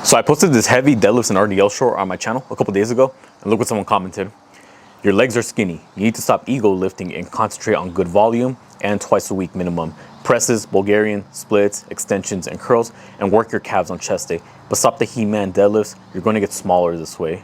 So I posted this heavy deadlifts and RDL short on my channel a couple days ago, and look what someone commented. Your legs are skinny. You need to stop ego lifting and concentrate on good volume and twice a week minimum. Presses, Bulgarian, splits, extensions, and curls, and work your calves on chest day. But stop the He-Man deadlifts. You're going to get smaller this way.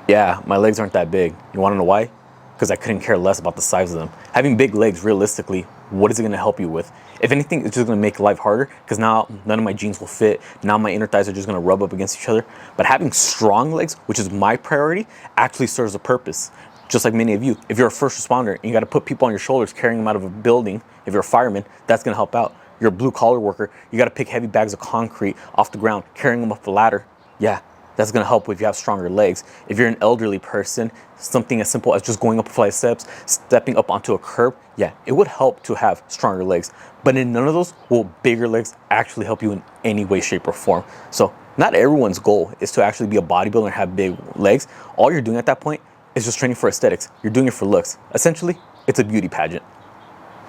Yeah, my legs aren't that big. You want to know why? Because I couldn't care less about the size of them. Having big legs, realistically, what is it going to help you with? If anything, it's just going to make life harder because now none of my jeans will fit. Now my inner thighs are just going to rub up against each other. But having strong legs, which is my priority, actually serves a purpose. Just like many of you, if you're a first responder and you got to put people on your shoulders carrying them out of a building, if you're a fireman, that's going to help out. You're a blue collar worker, you got to pick heavy bags of concrete off the ground, carrying them up the ladder. Yeah, that's going to help if you have stronger legs. If you're an elderly person, something as simple as just going up a flight of steps, stepping up onto a curb, yeah, it would help to have stronger legs. But in none of those will bigger legs actually help you in any way, shape, or form. So not everyone's goal is to actually be a bodybuilder and have big legs. All you're doing at that point is just training for aesthetics. You're doing it for looks. Essentially, it's a beauty pageant.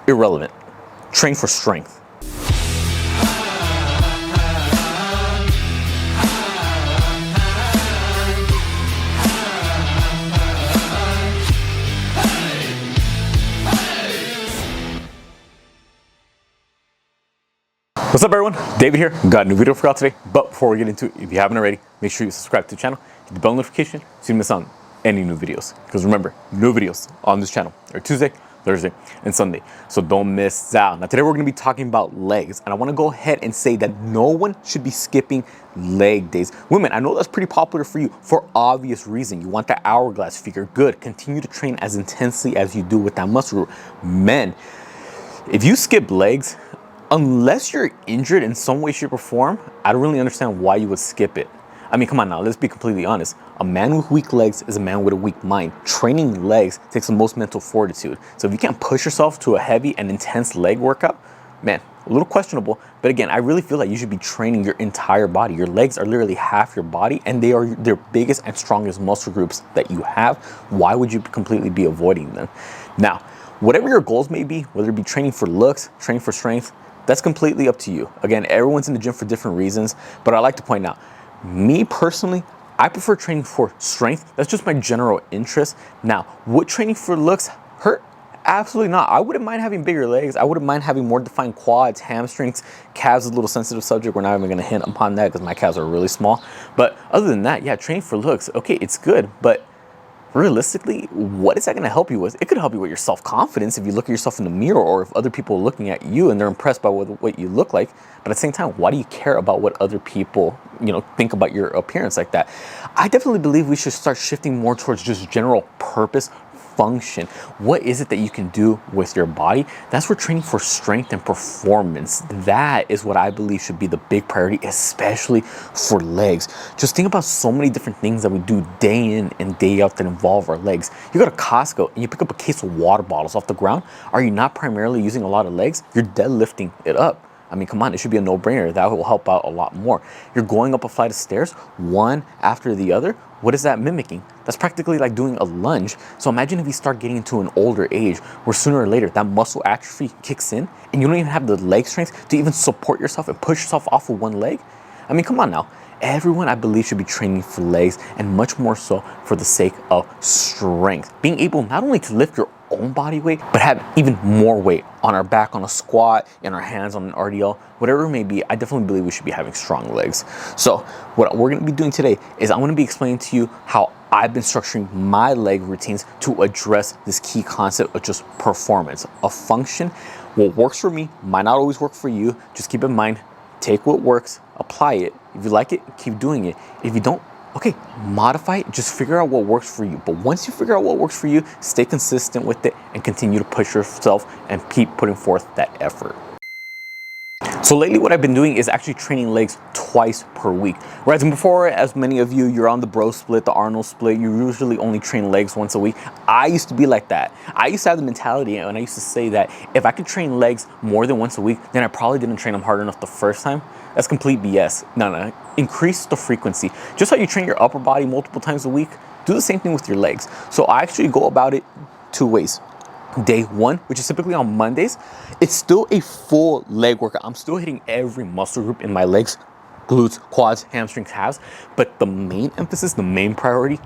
Irrelevant. Train for strength. What's up everyone, David here. Got a new video for y'all today, but before we get into it, if you haven't already, make sure you subscribe to the channel, hit the bell notification so you don't miss out on any new videos. Because remember, new videos on this channel are Tuesday, Thursday, and Sunday, so don't miss out. Now today we're going to be talking about legs, and I want to go ahead and say that no one should be skipping leg days. Women, I know that's pretty popular for you for obvious reason. You want that hourglass figure. Good, continue to train as intensely as you do with that muscle group. Men, if you skip legs, unless you're injured in some way, shape, or form, I don't really understand why you would skip it. I mean, come on now, let's be completely honest. A man with weak legs is a man with a weak mind. Training legs takes the most mental fortitude. So if you can't push yourself to a heavy and intense leg workout, man, a little questionable. But again, I really feel like you should be training your entire body. Your legs are literally half your body, and they are their biggest and strongest muscle groups that you have. Why would you completely be avoiding them? Now, whatever your goals may be, whether it be training for looks, training for strength, that's completely up to you. Again, everyone's in the gym for different reasons, but I like to point out, me personally, I prefer training for strength. That's just my general interest. Now, would training for looks hurt? Absolutely not. I wouldn't mind having bigger legs. I wouldn't mind having more defined quads, hamstrings. Calves is a little sensitive subject. We're not even gonna hint upon that because my calves are really small. But other than that, yeah, training for looks, okay, it's good, but realistically, what is that going to help you with? It could help you with your self-confidence if you look at yourself in the mirror, or if other people are looking at you and they're impressed by what you look like. But at the same time, why do you care about what other people, think about your appearance like that? I definitely believe we should start shifting more towards just general purpose, function. What is it that you can do with your body? That's where training for strength and performance, that is what I believe should be the big priority, especially for legs. Just think about so many different things that we do day in and day out that involve our legs. You go to Costco and you pick up a case of water bottles off the ground. Are you not primarily using a lot of legs? You're deadlifting it up. I mean, come on, it should be a no-brainer. That will help out a lot more. You're going up a flight of stairs, one after the other. What is that mimicking? That's practically like doing a lunge. So imagine if you start getting into an older age where sooner or later that muscle atrophy kicks in and you don't even have the leg strength to even support yourself and push yourself off of one leg. I mean, come on now. Everyone, I believe, should be training for legs, and much more so for the sake of strength. Being able not only to lift your own body weight, but have even more weight on our back on a squat, in our hands on an RDL, whatever it may be. I definitely believe we should be having strong legs. So what we're going to be doing today is I'm going to be explaining to you how I've been structuring my leg routines to address this key concept of just performance, of function. What works for me might not always work for you. Just keep in mind, take what works, apply it. If you like it, keep doing it. If you don't, okay, modify it. Just figure out what works for you. But once you figure out what works for you, stay consistent with it and continue to push yourself and keep putting forth that effort. So lately what I've been doing is actually training legs twice per week. Whereas before, as many of you, you're on the bro split, the Arnold split, you usually only train legs once a week. I used to be like that. I used to have the mentality, and I used to say that if I could train legs more than once a week, then I probably didn't train them hard enough the first time. That's complete BS. No. Increase the frequency. Just how you train your upper body multiple times a week, do the same thing with your legs. So I actually go about it two ways. Day one, which is typically on Mondays, it's still a full leg workout. I'm still hitting every muscle group in my legs glutes, quads, hamstrings, calves, but the main emphasis, the main priority,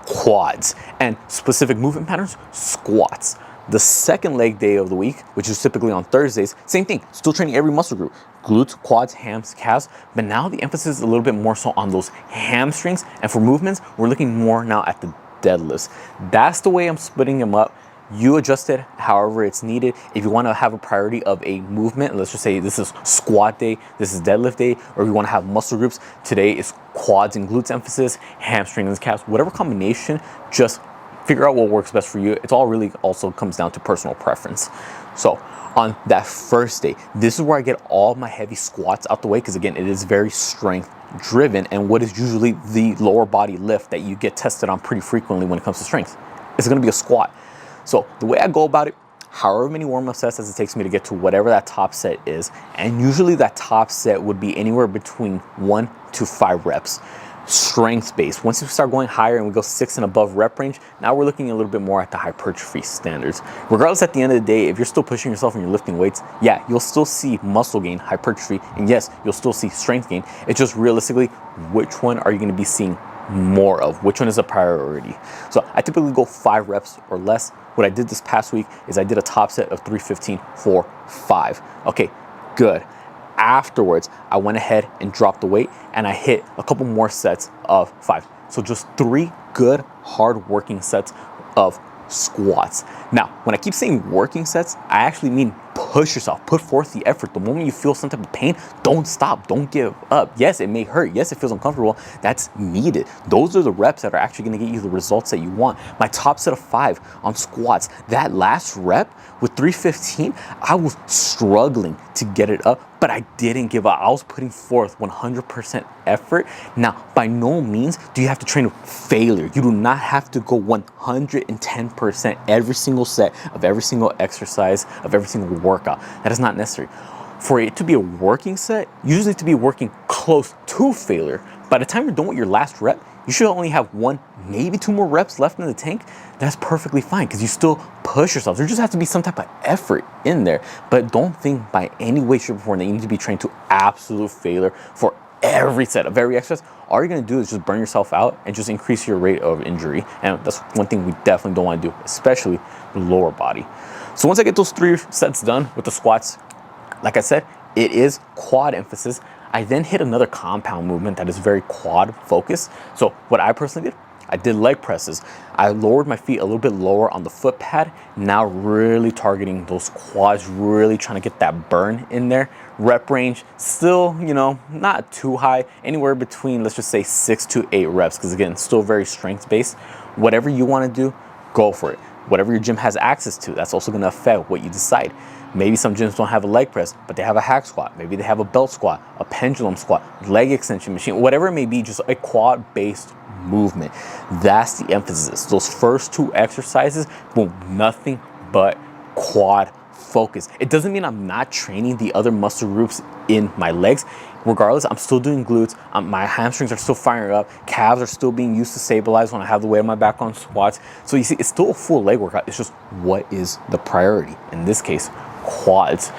quads, and specific movement patterns, squats. The second leg day of the week, which is typically on Thursdays, same thing, still training every muscle group, glutes, quads, hams, calves, but now the emphasis is a little bit more so on those hamstrings, and for movements, we're looking more now at the deadlifts. That's the way I'm splitting them up. You adjust it however it's needed. If you want to have a priority of a movement, let's just say this is squat day, this is deadlift day, or if you want to have muscle groups, today is quads and glutes emphasis, hamstrings and calves, whatever combination, just figure out what works best for you. It's all really also comes down to personal preference. So on that first day, this is where I get all my heavy squats out the way, because again, it is very strength driven, and what is usually the lower body lift that you get tested on pretty frequently when it comes to strength, it's going to be a squat. So the way I go about it, however many warm-up sets as it takes me to get to whatever that top set is, and usually that top set would be anywhere between 1 to 5 reps. Strength based. Once you start going higher and we go 6 and above rep range, now we're looking a little bit more at the hypertrophy standards. Regardless, at the end of the day, if you're still pushing yourself and you're lifting weights, yeah, you'll still see muscle gain, hypertrophy, and yes, you'll still see strength gain. It's just realistically, which one are you going to be seeing more of? Which one is a priority? So I typically go 5 reps or less. What I did this past week is I did a top set of 315 for 5. Okay, good. Afterwards, I went ahead and dropped the weight and I hit a couple more sets of 5. So just 3 good, hard working sets of squats. Now, when I keep saying working sets, I actually mean push yourself, put forth the effort. The moment you feel some type of pain, don't stop, don't give up. Yes, it may hurt. Yes, it feels uncomfortable. That's needed. Those are the reps that are actually going to get you the results that you want. My top set of 5 on squats, that last rep with 315, I was struggling to get it up, but I didn't give up. I was putting forth 100% effort. Now, by no means do you have to train with failure. You do not have to go 110% every single set of every single exercise, of every single workout. That is not necessary. For it to be a working set, you usually to be working close to failure. By the time you're done with your last rep, you should only have 1, maybe 2 more reps left in the tank. That's perfectly fine because you still push yourself. There just has to be some type of effort in there. But don't think by any way, shape, or form that you need to be trained to absolute failure for every set of every exercise. All you're going to do is just burn yourself out and just increase your rate of injury. And that's one thing we definitely don't want to do, especially the lower body. So once I get those 3 sets done with the squats, like I said, it is quad emphasis. I then hit another compound movement that is very quad focused. So what I personally did, I did leg presses. I lowered my feet a little bit lower on the foot pad, now really targeting those quads, really trying to get that burn in there. Rep range, still, not too high, anywhere between, let's just say 6 to 8 reps, because again, still very strength based. Whatever you want to do, go for it. Whatever your gym has access to, that's also going to affect what you decide. Maybe some gyms don't have a leg press, but they have a hack squat. Maybe they have a belt squat, a pendulum squat, leg extension machine, whatever it may be, just a quad-based movement. That's the emphasis. Those first 2 exercises, boom, nothing but quad focus. It doesn't mean I'm not training the other muscle groups in my legs. Regardless, I'm still doing glutes. My hamstrings are still firing up. Calves are still being used to stabilize when I have the weight on my back on squats. So you see, it's still a full leg workout. It's just what is the priority? In this case, quads.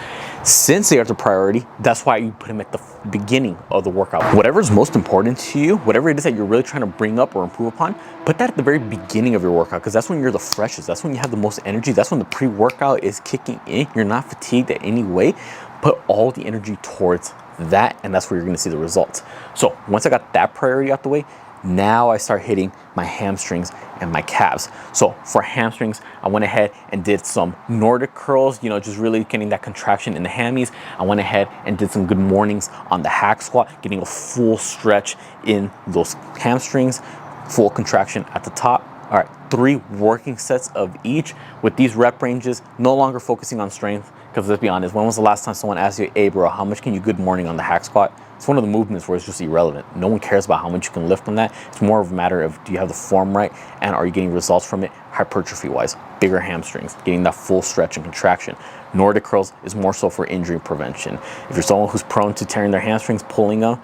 Since they are the priority, that's why you put them at the beginning of the workout. Whatever is most important to you, whatever it is that you're really trying to bring up or improve upon, put that at the very beginning of your workout, because that's when you're the freshest. That's when you have the most energy. That's when the pre-workout is kicking in. You're not fatigued in any way. Put all the energy towards that, and that's where you're going to see the results. So once I got that priority out the way, now I start hitting my hamstrings and my calves. So for hamstrings, I went ahead and did some Nordic curls, just really getting that contraction in the hammies. I went ahead and did some good mornings on the hack squat, getting a full stretch in those hamstrings, full contraction at the top. All right, 3 working sets of each with these rep ranges, no longer focusing on strength, because let's be honest, when was the last time someone asked you, hey bro, how much can you good morning on the hack squat? It's one of the movements where it's just irrelevant. No one cares about how much you can lift on that. It's more of a matter of, do you have the form right, and are you getting results from it hypertrophy wise? Bigger hamstrings, getting that full stretch and contraction. Nordic curls is more so for injury prevention. If you're someone who's prone to tearing their hamstrings, pulling them,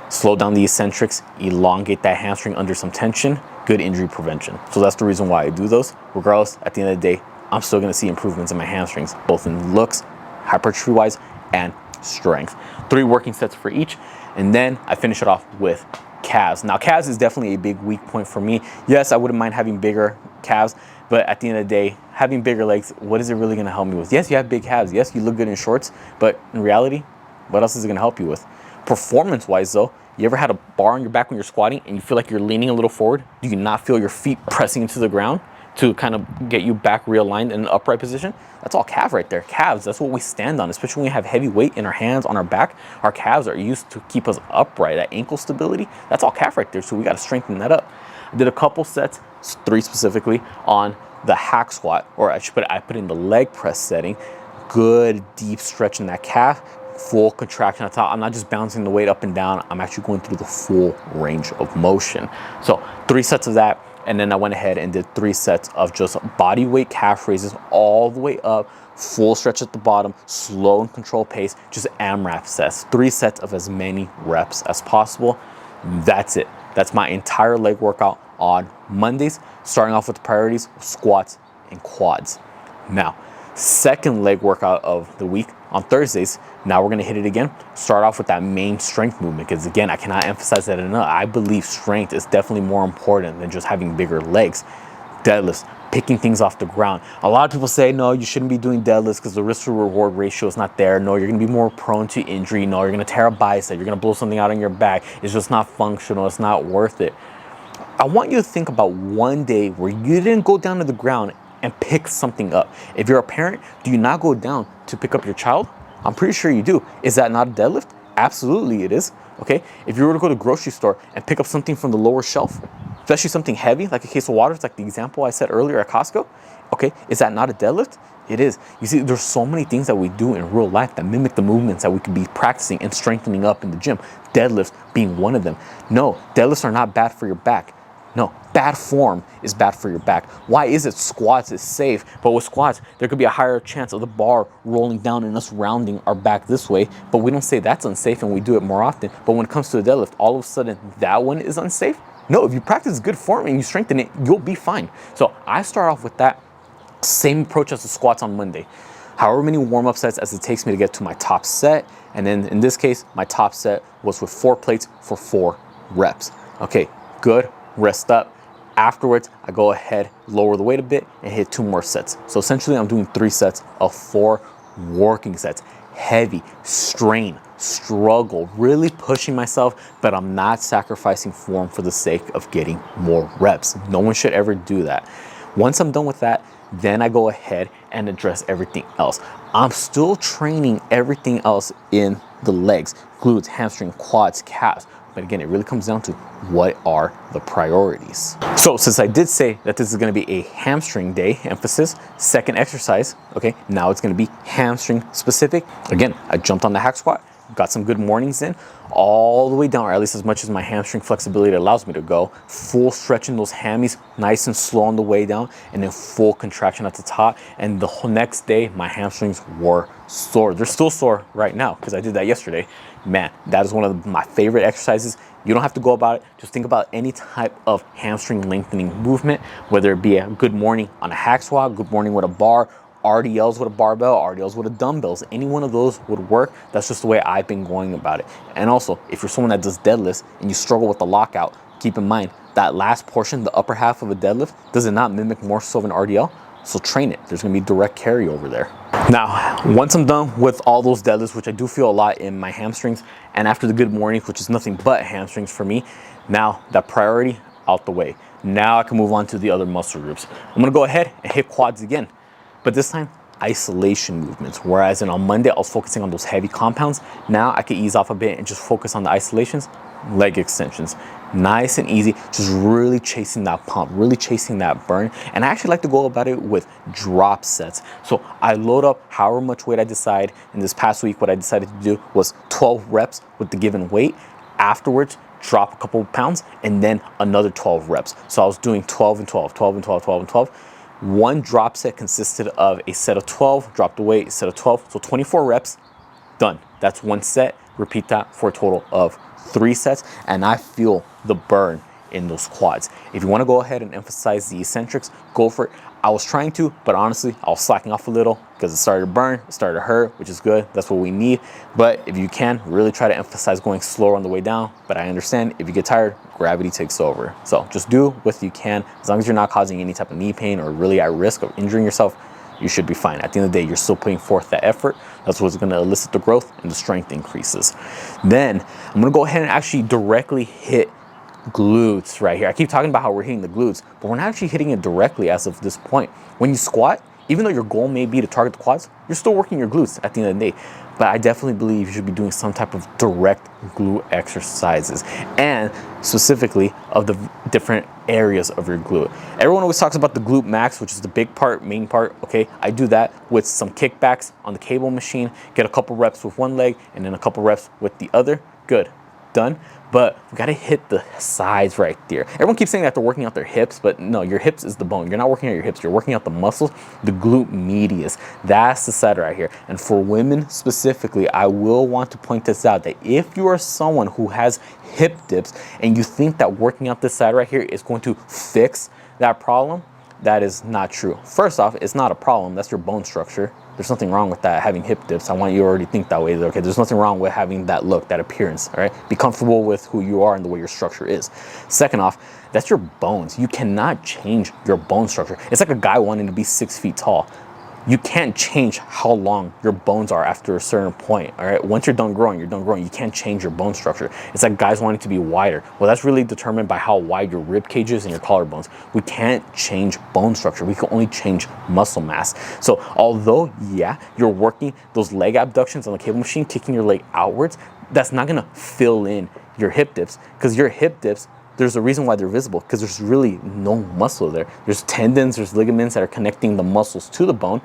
slow down the eccentrics, elongate that hamstring under some tension, good injury prevention. So that's the reason why I do those. Regardless, at the end of the day, I'm still gonna see improvements in my hamstrings, both in looks, hypertrophy wise, and strength. 3 working sets for each, and then I finish it off with calves. Now, calves is definitely a big weak point for me. Yes, I wouldn't mind having bigger calves, but at the end of the day, having bigger legs, what is it really gonna help me with? Yes, you have big calves. Yes, you look good in shorts, but in reality, what else is it gonna help you with? Performance-wise though, you ever had a bar on your back when you're squatting and you feel like you're leaning a little forward? Do you not feel your feet pressing into the ground to kind of get you back realigned in an upright position? That's all calf right there. Calves, that's what we stand on, especially when we have heavy weight in our hands, on our back. Our calves are used to keep us upright. That ankle stability, that's all calf right there, so we gotta strengthen that up. I did a couple sets, 3 specifically, on the hack squat, or I put in the leg press setting. Good deep stretch in that calf, full contraction at the top. I'm not just bouncing the weight up and down, I'm actually going through the full range of motion. So 3 sets of that, and then I went ahead and did 3 sets of just body weight calf raises all the way up, full stretch at the bottom, slow and controlled pace, just AMRAP sets. 3 sets of as many reps as possible. That's it. That's my entire leg workout on Mondays, starting off with the priorities, squats and quads. Now, second leg workout of the week on Thursdays, now we're gonna hit it again. Start off with that main strength movement, because again, I cannot emphasize that enough. I believe strength is definitely more important than just having bigger legs. Deadlifts, picking things off the ground. A lot of people say, no, you shouldn't be doing deadlifts because the risk to reward ratio is not there. No, you're gonna be more prone to injury. No, you're gonna tear a bicep. You're gonna blow something out on your back. It's just not functional. It's not worth it. I want you to think about one day where you didn't go down to the ground and pick something up. If you're a parent, do you not go down to pick up your child? I'm pretty sure you do. Is that not a deadlift? Absolutely it is, okay? If you were to go to the grocery store and pick up something from the lower shelf, especially something heavy, like a case of water, it's like the example I said earlier at Costco, okay, is that not a deadlift? It is. You see, there's so many things that we do in real life that mimic the movements that we could be practicing and strengthening up in the gym. Deadlifts being one of them. No, deadlifts are not bad for your back. No, bad form is bad for your back. Why is it squats is safe, but with squats, there could be a higher chance of the bar rolling down and us rounding our back this way, but we don't say that's unsafe and we do it more often. But when it comes to a deadlift, all of a sudden that one is unsafe? No, if you practice good form and you strengthen it, you'll be fine. So I start off with that same approach as the squats on Monday. However many warm-up sets as it takes me to get to my top set. And then in this case, my top set was with 4 plates for 4 reps. Okay, good. Rest up. Afterwards, I go ahead, lower the weight a bit, and hit 2 more sets. So essentially, I'm doing 3 sets of 4 working sets. Heavy, strain, struggle, really pushing myself, but I'm not sacrificing form for the sake of getting more reps. No one should ever do that. Once I'm done with that, then I go ahead and address everything else. I'm still training everything else in the legs, glutes, hamstring, quads, calves. But again, it really comes down to what are the priorities. So since I did say that this is gonna be a hamstring day, emphasis, second exercise, okay, now it's gonna be hamstring specific. Again, I jumped on the hack squat, got some good mornings in, all the way down, or at least as much as my hamstring flexibility allows me to go, full stretching those hammies, nice and slow on the way down, and then full contraction at the top. And the whole next day, my hamstrings were sore. They're still sore right now because I did that yesterday. Man, that is one of my favorite exercises. You don't have to go about it. Just think about any type of hamstring lengthening movement, whether it be a good morning on a hack squat, good morning with a bar, RDLs with a barbell, RDLs with a dumbbells. Any one of those would work. That's just the way I've been going about it. And also, if you're someone that does deadlifts and you struggle with the lockout, keep in mind that last portion, the upper half of a deadlift, does it not mimic more so of an RDL? So train it. There's gonna be direct carryover there. Now, once I'm done with all those deadlifts, which I do feel a lot in my hamstrings, and after the good morning, which is nothing but hamstrings for me, now that priority out the way. Now I can move on to the other muscle groups. I'm gonna go ahead and hit quads again, but this time isolation movements. Whereas on Monday, I was focusing on those heavy compounds. Now I can ease off a bit and just focus on the isolations, leg extensions. Nice and easy, just really chasing that pump, really chasing that burn. And I actually like to go about it with drop sets. So I load up however much weight I decide. In this past week, what I decided to do was 12 reps with the given weight. Afterwards, drop a couple of pounds and then another 12 reps. So I was doing 12 and 12, 12 and 12, 12 and 12. One drop set consisted of a set of 12, drop the weight, a set of 12, so 24 reps, done. That's one set. Repeat that for a total of 3 sets, and I feel the burn in those quads. If you want to go ahead and emphasize the eccentrics, go for it. I was trying to, but honestly, I was slacking off a little because it started to burn, it started to hurt, which is good. That's what we need. But if you can, really try to emphasize going slower on the way down. But I understand if you get tired, gravity takes over. So just do what you can. As long as you're not causing any type of knee pain or really at risk of injuring yourself, you should be fine. At the end of the day, you're still putting forth that effort. That's what's gonna elicit the growth and the strength increases. Then I'm gonna go ahead and actually directly hit glutes right here. I keep talking about how we're hitting the glutes, but we're not actually hitting it directly as of this point. When you squat, even though your goal may be to target the quads, you're still working your glutes at the end of the day. But I definitely believe you should be doing some type of direct glute exercises, and specifically of the different areas of your glute. Everyone always talks about the glute max, which is the big part, main part. Okay, I do that with some kickbacks on the cable machine, get a couple reps with one leg and then a couple reps with the other. Good, done. But we gotta hit the sides right there. Everyone keeps saying that they're working out their hips, but no, your hips is the bone. You're not working out your hips, you're working out the muscles, the glute medius. That's the side right here. And for women specifically, I will want to point this out, that if you are someone who has hip dips and you think that working out this side right here is going to fix that problem, that is not true. First off, it's not a problem, that's your bone structure. There's nothing wrong with that, having hip dips. I want you to already think that way. Okay, there's nothing wrong with having that look, that appearance, all right? Be comfortable with who you are and the way your structure is. Second off, that's your bones. You cannot change your bone structure. It's like a guy wanting to be 6 feet tall. You can't change how long your bones are after a certain point, all right? Once you're done growing, you're done growing. You can't change your bone structure. It's like guys wanting to be wider. Well, that's really determined by how wide your rib cage is and your collarbones. We can't change bone structure. We can only change muscle mass. So although, yeah, you're working those leg abductions on the cable machine, kicking your leg outwards, that's not gonna fill in your hip dips, because your hip dips, there's a reason why they're visible, because there's really no muscle there. There's tendons, there's ligaments that are connecting the muscles to the bone,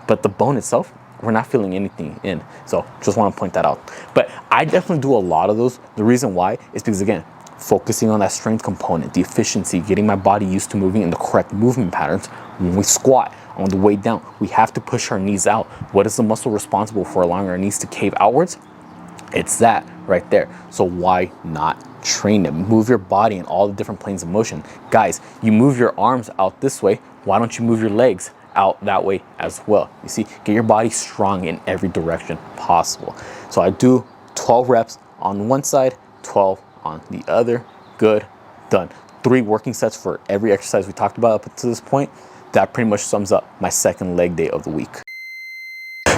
but the bone itself, we're not feeling anything in. So just want to point that out. But I definitely do a lot of those. The reason why is because, again, focusing on that strength component, the efficiency, getting my body used to moving in the correct movement patterns. When we squat, on the way down, we have to push our knees out. What is the muscle responsible for allowing our knees to cave outwards? It's that right there. So why not train it? Move your body in all the different planes of motion. Guys, you move your arms out this way. Why don't you move your legs out that way as well? You see, get your body strong in every direction possible. So I do 12 reps on one side, 12 on the other. Good, done. 3 working sets for every exercise we talked about up to this point. That pretty much sums up my second leg day of the week.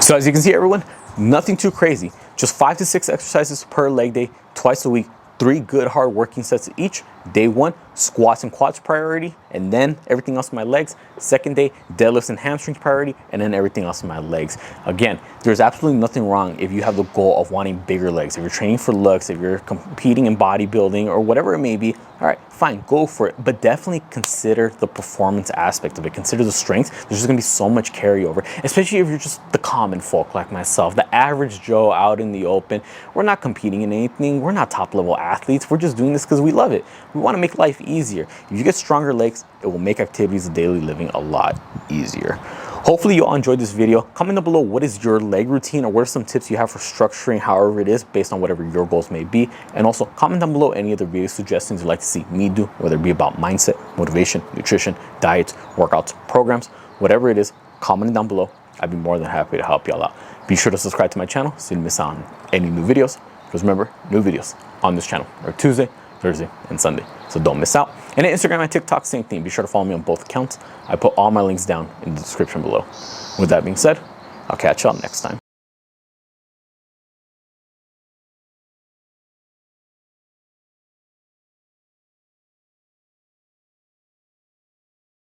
So as you can see, everyone, nothing too crazy. Just 5 to 6 exercises per leg day, twice a week. 3 good hard working sets each. Day 1, squats and quads priority, and then everything else in my legs. Second day, deadlifts and hamstrings priority, and then everything else in my legs. Again, there's absolutely nothing wrong if you have the goal of wanting bigger legs. If you're training for looks, if you're competing in bodybuilding or whatever it may be, all right, fine, go for it. But definitely consider the performance aspect of it. Consider the strength. There's just gonna be so much carryover, especially if you're just the common folk like myself, the average Joe out in the open. We're not competing in anything. We're not top level athletes. We're just doing this because we love it. We want to make life easier. If you get stronger legs, it will make activities of daily living a lot easier. Hopefully you all enjoyed this video. Comment down below, what is your leg routine, or what are some tips you have for structuring however it is based on whatever your goals may be. And also comment down below any other video suggestions you'd like to see me do, whether it be about mindset, motivation, nutrition, diets, workouts, programs, whatever it is, comment it down below. I'd be more than happy to help y'all out. Be sure to subscribe to my channel so you don't miss out on any new videos, because remember, new videos on this channel are Tuesday, Thursday, and Sunday. So don't miss out. And on Instagram and TikTok, same thing. Be sure to follow me on both accounts. I put all my links down in the description below. With that being said, I'll catch y'all next time.